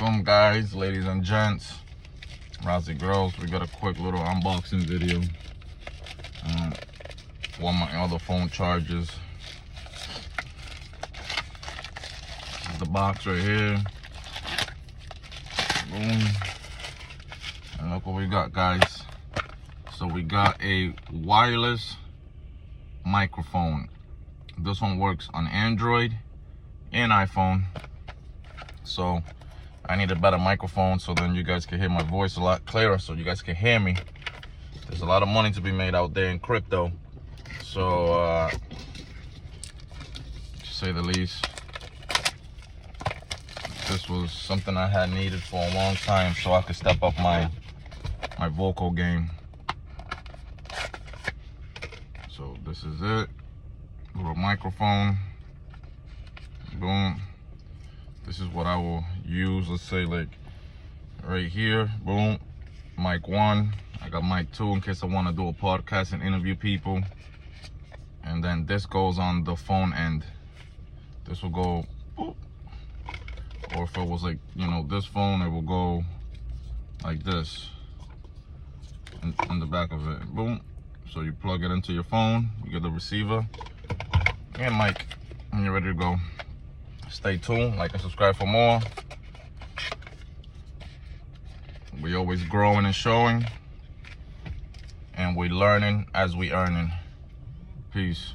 Welcome guys, ladies and gents. Razziigrows. We got a quick little unboxing video. While my other phone charges. This is the box right here. Boom. And look what we got, guys. So we got a wireless microphone. This one works on Android and iPhone. So I need a better microphone so then you guys can hear my voice a lot clearer, so you guys can hear me. There's a lot of money to be made out there in crypto. So to say the least, this was something I had needed for a long time so I could step up my vocal game. So this is it. Little microphone. Boom. This is what I will use. Let's say like right here. Boom. Mic 1. I got mic 2 in case I want to do a podcast and interview people. And then this goes on the phone end. This will go boop. Or if it was like, you know, this phone, it will go like this in the back of it. Boom. So you plug it into your phone, you get the receiver and mic, and you're ready to go. Stay tuned, like and subscribe for more. We always growing and showing, and we learning as we earning. Peace.